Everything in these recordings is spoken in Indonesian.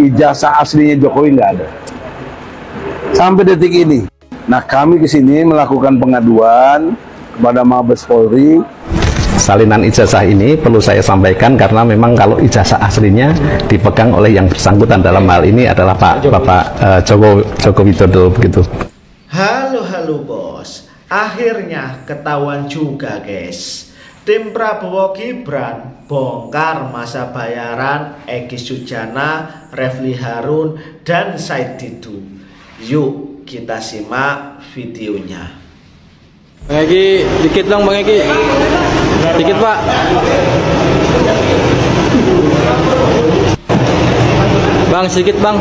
ijazah aslinya Jokowi nggak ada sampai detik ini. Nah, kami ke sini melakukan pengaduan kepada Mabes Polri. Salinan ijazah ini perlu saya sampaikan karena memang kalau ijazah aslinya dipegang oleh yang bersangkutan dalam hal ini adalah Bapak Joko Widodo begitu. Halo bos, akhirnya ketahuan juga guys. Tim Prabowo Gibran bongkar masa bayaran Egy Sujana, Refli Harun, dan Said Didu. Yuk kita simak videonya. Bang Egy, dikit dong Bang Egy. Dikit Pak. Bang, sedikit Bang.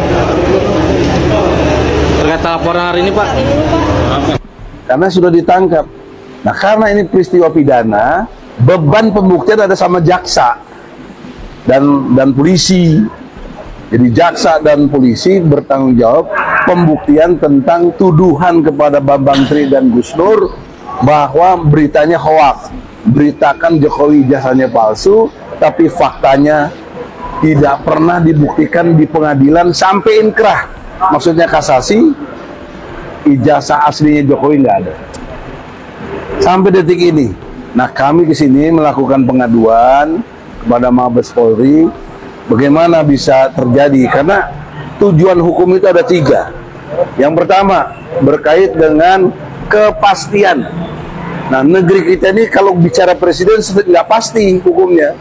Terkait laporan hari ini Pak. Karena sudah ditangkap. Nah, karena ini peristiwa pidana, beban pembuktian ada sama jaksa dan polisi. Jadi jaksa dan polisi bertanggung jawab pembuktian tentang tuduhan kepada Bambang Tri dan Gus Nur bahwa beritanya hoaks, beritakan Jokowi ijazahnya palsu, tapi faktanya tidak pernah dibuktikan di pengadilan sampai inkrah, maksudnya kasasi, ijazah aslinya Jokowi nggak ada sampai detik ini. Nah, kami ke sini melakukan pengaduan kepada Mabes Polri bagaimana bisa terjadi, karena tujuan hukum itu ada 3. Yang pertama berkait dengan kepastian. Nah, negeri kita ini kalau bicara presiden nggak pasti hukumnya.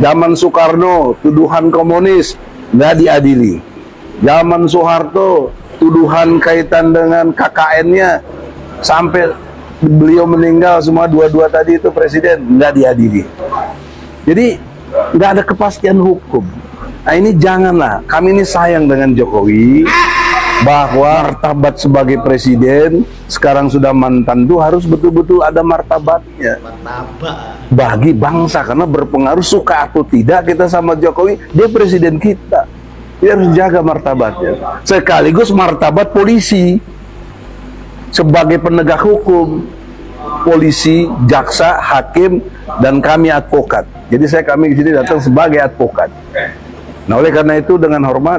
Zaman Soekarno tuduhan komunis nggak diadili. Zaman Soeharto tuduhan kaitan dengan KKN-nya sampai beliau meninggal semua dua-dua tadi itu presiden nggak diadili. Jadi nggak ada kepastian hukum. Nah, ini janganlah, kami ini sayang dengan Jokowi bahwa martabat sebagai presiden sekarang sudah mantan itu harus betul-betul ada martabatnya bagi bangsa, karena berpengaruh suka atau tidak kita sama Jokowi, dia presiden kita, dia harus jaga martabatnya, sekaligus martabat polisi sebagai penegak hukum, polisi, jaksa, hakim, dan kami advokat. Jadi kami di sini datang sebagai advokat. Nah, oleh karena itu dengan hormat,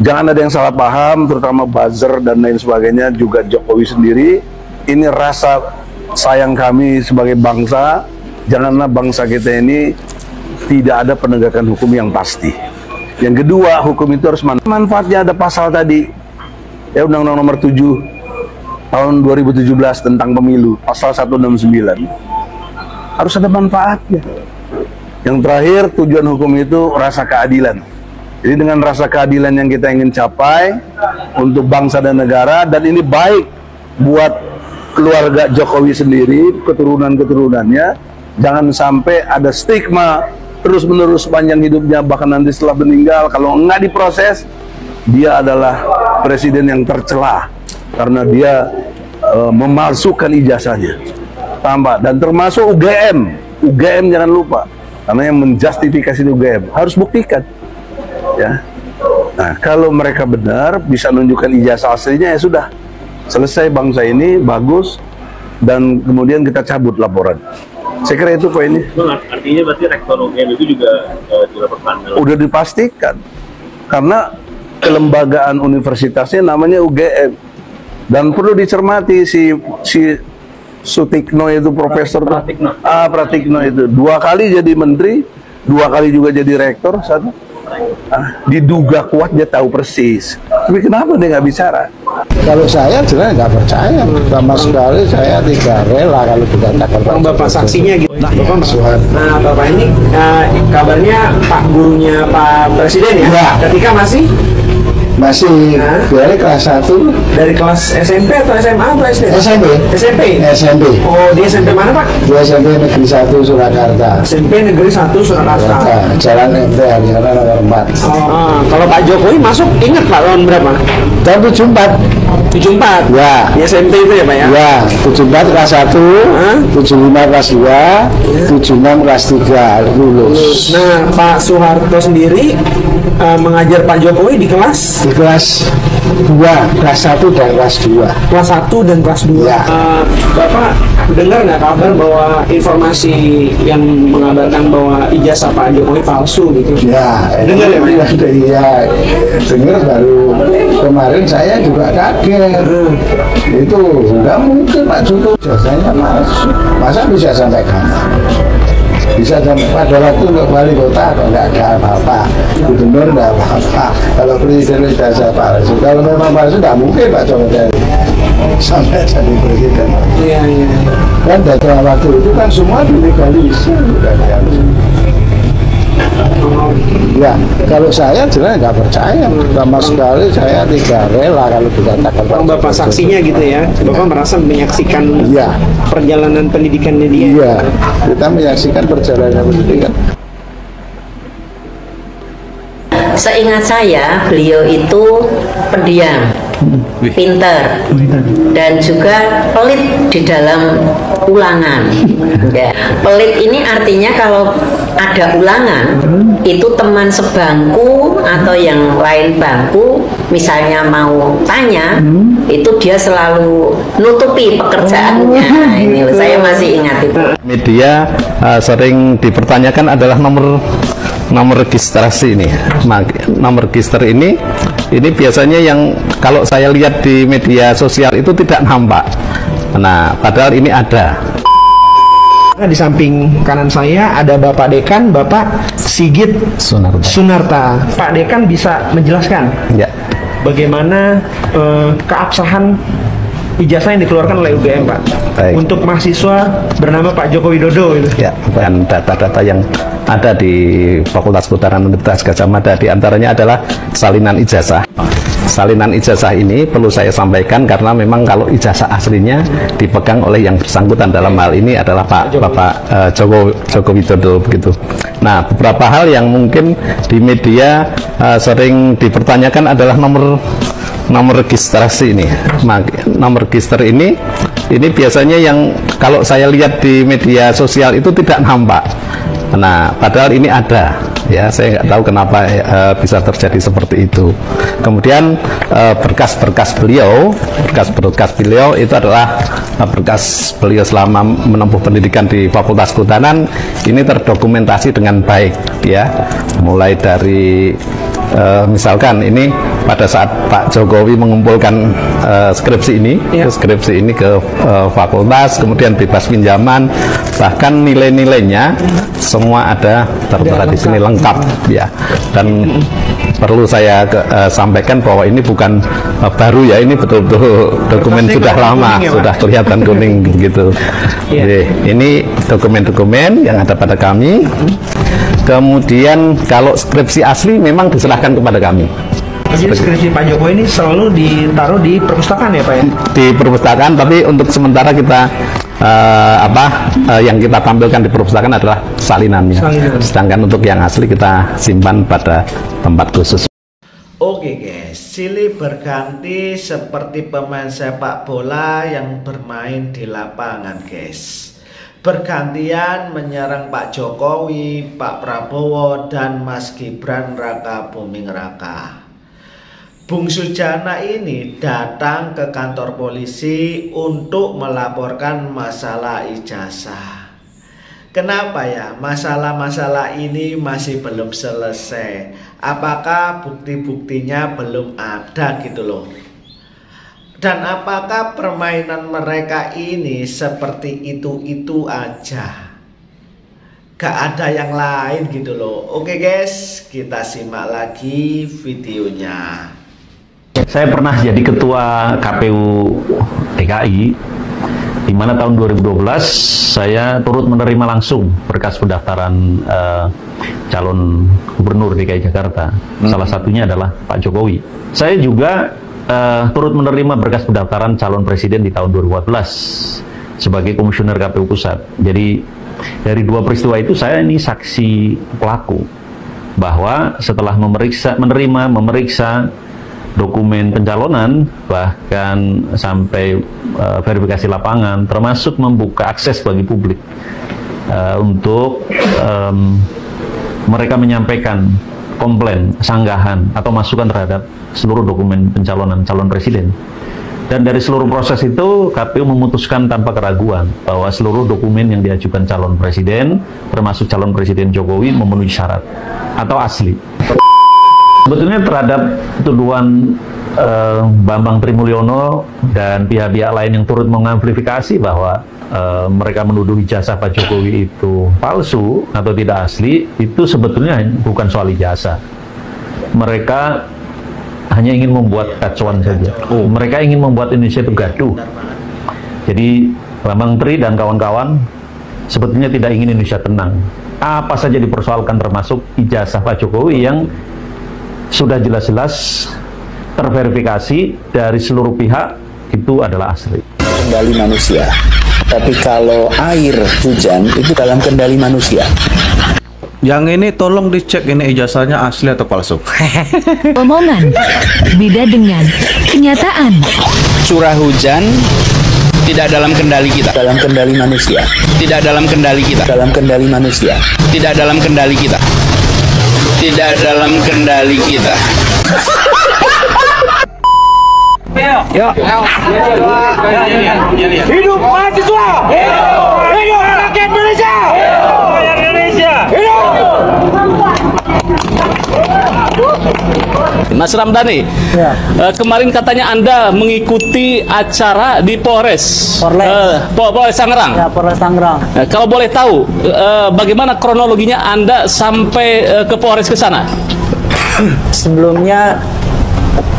jangan ada yang salah paham, terutama buzzer dan lain sebagainya, juga Jokowi sendiri. Ini rasa sayang kami sebagai bangsa. Janganlah bangsa kita ini tidak ada penegakan hukum yang pasti. Yang kedua, hukum itu harus manfaatnya. Ada pasal tadi, ya, Undang-Undang Nomor 7 tahun 2017 tentang pemilu, pasal 169. Harus ada manfaatnya. Yang terakhir, tujuan hukum itu rasa keadilan. Jadi dengan rasa keadilan yang kita ingin capai untuk bangsa dan negara, dan ini baik buat keluarga Jokowi sendiri, keturunan-keturunannya, jangan sampai ada stigma terus-menerus sepanjang hidupnya, bahkan nanti setelah meninggal, kalau enggak diproses, dia adalah presiden yang tercela karena dia memalsukan ijazahnya. Tambah, dan termasuk UGM jangan lupa, karena yang menjustifikasi UGM harus buktikan, ya. Nah, kalau mereka benar bisa menunjukkan ijazah aslinya, ya sudah selesai, bangsa ini bagus, dan kemudian kita cabut laporan. Saya kira itu poinnya. Artinya berarti rektor UGM itu juga berpandangan. Udah dipastikan, karena kelembagaan universitasnya namanya UGM, dan perlu dicermati si Sutikno itu profesor Pratikno itu 2 kali jadi menteri, 2 kali juga jadi rektor, satu. Diduga kuat dia tahu persis, tapi kenapa dia nggak bicara? Kalau saya jelas nggak percaya sama sekali, saya tidak rela kalau dikatakan. Bapak saksinya gitu. Bapak Suhan. Nah, Bapak ini kabarnya Pak gurunya Pak Presiden ya? Ketika masih dari kelas 1. Dari kelas SMP atau SMA atau SD? SMP. Oh, di SMP mana Pak? Di SMP Negeri 1 Surakarta. SMP Negeri 1 Surakarta. Jalan MT Haryono nomor 4. Oh, kalau Pak Jokowi masuk, ingat Pak tahun berapa? Tahun 74. Ya. Di SMP itu ya Pak ya? Ya, 74 kelas 1, 75 kelas 2, 76 kelas 3 lulus. Nah, Pak Soeharto sendiri mengajar Pak Jokowi di kelas? Di kelas kelas 1 dan kelas 2. Kelas 1 dan kelas 2. Ya. Bapak dengar nggak kabar bahwa informasi yang mengabarkan bahwa ijazah Pak Jokowi palsu gitu? Ya, Dengar ya, Pak? Iya, dengar baru kemarin saya juga kaget. Itu nggak mungkin Pak Jokowi ijazahnya masuk. Masa bisa sampai kanan? Bisa sampai pada waktu untuk wali kota kok nggak ada apa-apa, gubernur nggak apa-apa. Kalau presiden ijazah palsu, kalau memang palsu nggak mungkin Pak Jokowi sampai jadi presiden. Iya. Kan dari waktu itu kan semua dilegalisir kan. Ya, kalau saya jelas nggak percaya sama sekali, saya tidak rela kalau dikatakan. Bapak saksinya gitu ya, Bapak merasa menyaksikan Iya. perjalanan pendidikannya dia. Iya, kita menyaksikan perjalanan pendidikan. Seingat saya, beliau itu pendiam, pinter, dan juga pelit di dalam ulangan. Ya. Pelit ini artinya kalau ada ulangan, itu teman sebangku atau yang lain bangku, misalnya mau tanya, itu dia selalu nutupi pekerjaannya. Nah, ini loh, saya masih ingat itu. Media sering dipertanyakan adalah nomor registrasi ini. Nomor register ini biasanya yang kalau saya lihat di media sosial itu tidak nampak. Nah, padahal ini ada. Di samping kanan saya ada Bapak Dekan, Bapak Sigit Sunarta. Pak Dekan bisa menjelaskan Ya. bagaimana keabsahan ijazah yang dikeluarkan oleh UGM, Pak, Baik. untuk mahasiswa bernama Pak Joko Widodo itu. Ya, dan data-data yang ada di Fakultas Kedokteran Universitas Gadjah Mada diantaranya adalah salinan ijazah. Salinan ijazah ini perlu saya sampaikan karena memang kalau ijazah aslinya dipegang oleh yang bersangkutan dalam hal ini adalah Bapak Joko Widodo begitu. Nah, beberapa hal yang mungkin di media sering dipertanyakan adalah nomor registrasi ini. Nomor register ini biasanya yang kalau saya lihat di media sosial itu tidak nampak. Nah, padahal ini ada. Ya, saya nggak tahu kenapa bisa terjadi seperti itu. Kemudian berkas-berkas beliau itu adalah berkas beliau selama menempuh pendidikan di Fakultas Kehutanan ini terdokumentasi dengan baik, ya. Mulai dari misalkan ini pada saat Pak Jokowi mengumpulkan skripsi ini ke fakultas, kemudian bebas pinjaman, bahkan nilai-nilainya semua ada tertera di sini lengkap, ya. Dan perlu saya sampaikan bahwa ini bukan baru, ya, ini betul-betul dokumen sudah lama, sudah kelihatan kuning gitu. Jadi, ini dokumen-dokumen yang ada pada kami. Kemudian kalau skripsi asli memang diserahkan kepada kami. Jadi skripsi Pak Jokowi ini selalu ditaruh di perpustakaan ya, Pak, ya? Di perpustakaan, tapi untuk sementara kita yang kita tampilkan di perpustakaan adalah salinannya. Sedangkan untuk yang asli kita simpan pada tempat khusus. Oke guys, silih berganti seperti pemain sepak bola yang bermain di lapangan guys. Bergantian menyerang Pak Jokowi, Pak Prabowo, dan Mas Gibran Raka Buming Raka. Bung Sujana ini datang ke kantor polisi untuk melaporkan masalah ijazah. Kenapa ya masalah-masalah ini masih belum selesai? Apakah bukti-buktinya belum ada gitu loh? Dan apakah permainan mereka ini seperti itu-itu aja? Gak ada yang lain gitu loh. Oke guys, kita simak lagi videonya. Saya pernah jadi ketua KPU DKI, di mana tahun 2012 saya turut menerima langsung berkas pendaftaran calon gubernur DKI Jakarta. Salah satunya adalah Pak Jokowi. Saya juga turut menerima berkas pendaftaran calon presiden di tahun 2014 sebagai komisioner KPU Pusat. Jadi dari dua peristiwa itu saya ini saksi pelaku bahwa setelah memeriksa dokumen pencalonan, bahkan sampai verifikasi lapangan, termasuk membuka akses bagi publik untuk mereka menyampaikan komplain, sanggahan, atau masukan terhadap seluruh dokumen pencalonan calon presiden. Dan dari seluruh proses itu, KPU memutuskan tanpa keraguan bahwa seluruh dokumen yang diajukan calon presiden, termasuk calon presiden Jokowi, memenuhi syarat atau asli. Sebetulnya terhadap tuduhan Bambang Trimulyono dan pihak-pihak lain yang turut mengamplifikasi bahwa mereka menuduh ijazah Pak Jokowi itu palsu atau tidak asli, itu sebetulnya bukan soal ijazah. Mereka hanya ingin membuat kacauan saja. Mereka ingin membuat Indonesia itu gaduh. Jadi Bambang Tri dan kawan-kawan sebetulnya tidak ingin Indonesia tenang. Apa saja dipersoalkan, termasuk ijazah Pak Jokowi yang sudah jelas-jelas terverifikasi dari seluruh pihak itu adalah asli. Kendali manusia. Tapi kalau air hujan itu dalam kendali manusia. Yang ini tolong dicek ini ijazahnya asli atau palsu. Omongan beda dengan kenyataan. Curah hujan tidak dalam kendali kita. Dalam kendali manusia. Tidak dalam kendali kita. Dalam kendali manusia. Tidak dalam kendali kita. Tidak dalam kendali kita. Hidup mahasiswa! Hidup rakyat Indonesia! Hidup rakyat Indonesia! Mas Ramdhani, kemarin katanya Anda mengikuti acara di Polres Tangerang. Ya, Polres Tangerang. Kalau boleh tahu, bagaimana kronologinya Anda sampai ke Polres ke sana?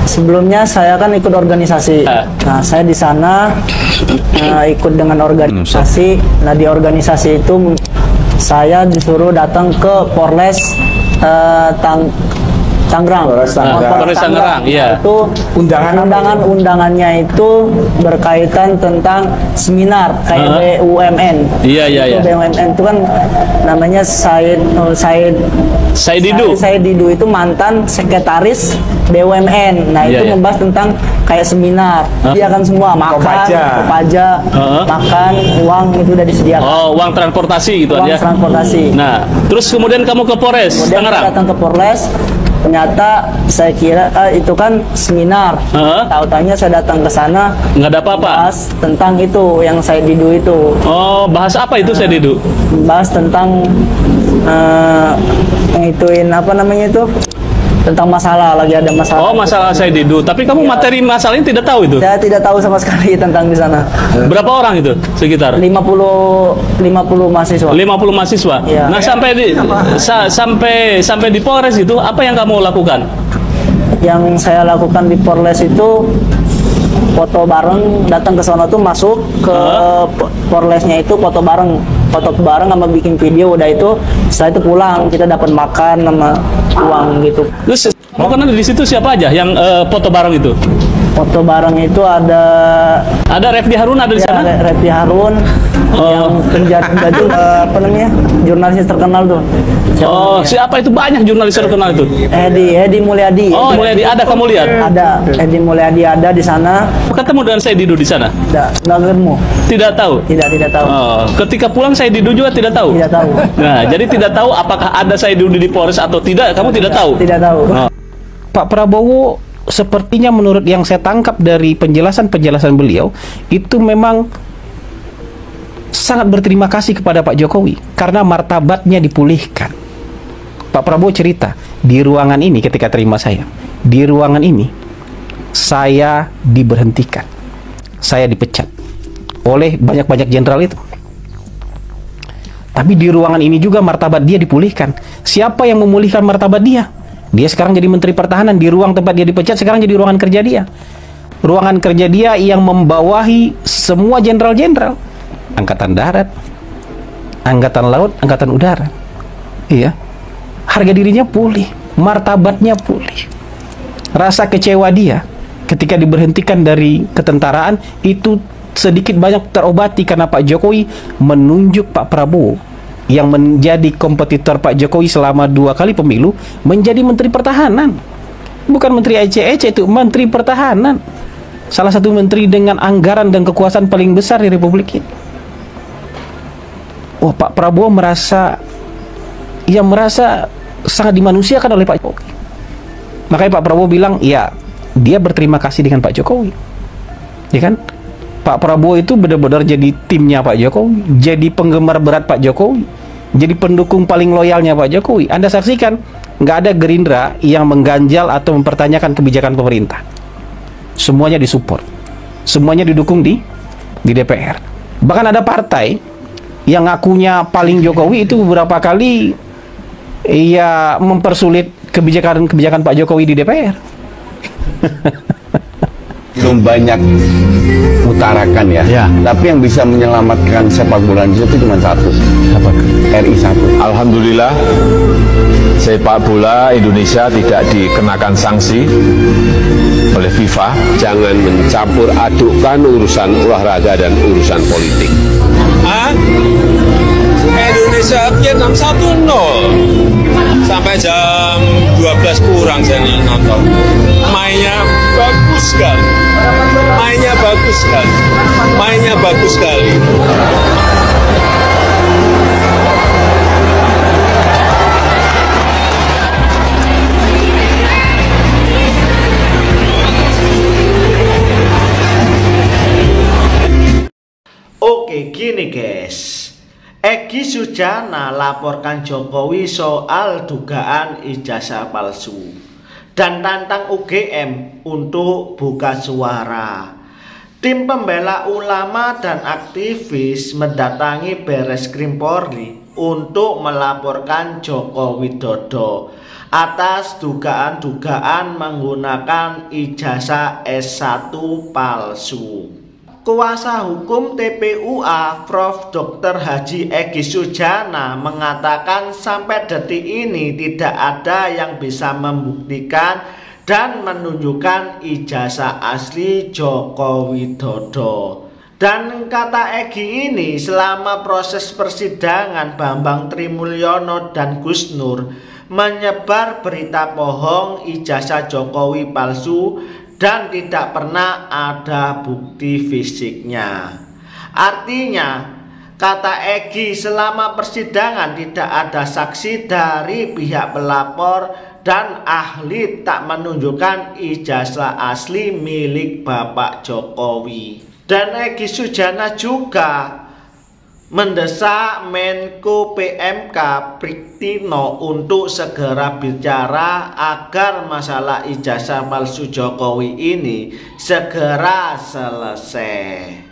Sebelumnya saya kan ikut organisasi. Nah, saya di sana ikut dengan organisasi. Nah, di organisasi itu saya disuruh datang ke Polres Tangerang. Polres Tangerang, iya. Itu undangannya itu berkaitan tentang seminar kayak BUMN. Iya. BUMN itu kan namanya Said Didu itu mantan sekretaris BUMN. Nah, itu membahas tentang kayak seminar. Dia kan semua makan, pajak, makan, uang itu udah disediakan. Oh, uang transportasi itu uang transportasi. Nah, terus kemudian kamu ke Polres Tangerang. Datang ke Polres. Ternyata saya kira itu kan seminar. Tahu-taunya saya datang ke sana nggak ada apa-apa. Bahas tentang itu yang Said Didu itu. Oh, bahas apa itu Said Didu? Bahas tentang ngituin apa namanya itu? Tentang masalah, lagi ada masalah. Oh, masalah Said Didu. Tapi kamu materi masalahnya tidak tahu itu? Saya tidak tahu sama sekali tentang di sana. Berapa orang itu sekitar? 50 mahasiswa. 50 mahasiswa. Ya. Nah, sampai di Polres itu apa yang kamu lakukan? Yang saya lakukan di Polres itu foto bareng, datang ke sana tuh masuk ke Polresnya itu foto bareng sama bikin video, udah itu setelah itu pulang kita dapat makan sama uang gitu. Terus karena di situ siapa aja yang foto bareng itu? Foto bareng itu ada Refdi Harun ada di sana? Ada Refdi Harun yang penjajah apa namanya? Jurnalis terkenal tuh. Siapa itu? Banyak jurnalis terkenal itu. Edi Mulyadi. Oh, Mulyadi ada, kamu lihat? Ada. Edi Mulyadi ada di sana. Ketemu dengan Said Didu di sana? Tidak ketemu. Tidak tahu? Tidak tahu. Oh, ketika pulang Said Didu juga tidak tahu? Tidak tahu. Nah, jadi tidak tahu apakah ada Said Didu di Polres atau tidak, kamu tidak tahu? Tidak tahu. Pak Prabowo sepertinya menurut yang saya tangkap dari penjelasan beliau itu memang sangat berterima kasih kepada Pak Jokowi karena martabatnya dipulihkan. Pak Prabowo cerita, di ruangan ini ketika terima saya, di ruangan ini saya diberhentikan, saya dipecat oleh banyak jenderal itu. Tapi di ruangan ini juga martabat dia dipulihkan. Siapa yang memulihkan martabat dia? Dia sekarang jadi Menteri Pertahanan. Di ruang tempat dia dipecat sekarang jadi ruangan kerja dia. Ruangan kerja dia yang membawahi semua jenderal-jenderal, Angkatan Darat, Angkatan Laut, Angkatan Udara. Iya. Harga dirinya pulih, martabatnya pulih. Rasa kecewa dia ketika diberhentikan dari ketentaraan itu sedikit banyak terobati karena Pak Jokowi menunjuk Pak Prabowo yang menjadi kompetitor Pak Jokowi selama 2 kali pemilu menjadi Menteri Pertahanan. Bukan Menteri ece-ece, itu Menteri Pertahanan. Salah satu menteri dengan anggaran dan kekuasaan paling besar di Republik ini. Pak Prabowo merasa sangat dimanusiakan oleh Pak Jokowi. Makanya Pak Prabowo bilang, ya dia berterima kasih dengan Pak Jokowi, ya kan? Pak Prabowo itu benar-benar jadi timnya Pak Jokowi, jadi penggemar berat Pak Jokowi, jadi pendukung paling loyalnya Pak Jokowi. Anda saksikan, nggak ada Gerindra yang mengganjal atau mempertanyakan kebijakan pemerintah. Semuanya disupport, semuanya didukung di DPR. Bahkan ada partai yang ngakunya paling Jokowi itu beberapa kali ya mempersulit kebijakan Pak Jokowi di DPR. Belum banyak utarakan ya. Tapi yang bisa menyelamatkan sepak bola Indonesia itu cuma satu. Apa? RI 1. Alhamdulillah sepak bola Indonesia tidak dikenakan sanksi oleh FIFA. Jangan mencampur adukkan urusan olahraga dan urusan politik. Indonesia Vietnam 1-0 sampai jam 12 kurang saya nonton. Mainnya bagus sekali. Mainnya bagus sekali. Mainnya bagus sekali. Oke, gini guys. Egy Sujana laporkan Jokowi soal dugaan ijazah palsu dan tantang UGM untuk buka suara. Tim pembela ulama dan aktivis mendatangi Barreskrim Polri untuk melaporkan Joko Widodo atas dugaan-dugaan menggunakan ijazah S1 palsu. Kuasa hukum TPUA Prof. Dr. Haji Egy Sujana mengatakan sampai detik ini tidak ada yang bisa membuktikan dan menunjukkan ijazah asli Joko Widodo. Dan kata Egy ini, selama proses persidangan Bambang Trimulyono dan Gus Nur menyebar berita bohong ijazah Jokowi palsu dan tidak pernah ada bukti fisiknya. Artinya, kata Egy, selama persidangan tidak ada saksi dari pihak pelapor dan ahli tak menunjukkan ijazah asli milik Bapak Jokowi. Dan Egy Sujana juga mendesak Menko PMK Priktino untuk segera bicara agar masalah ijazah palsu Jokowi ini segera selesai.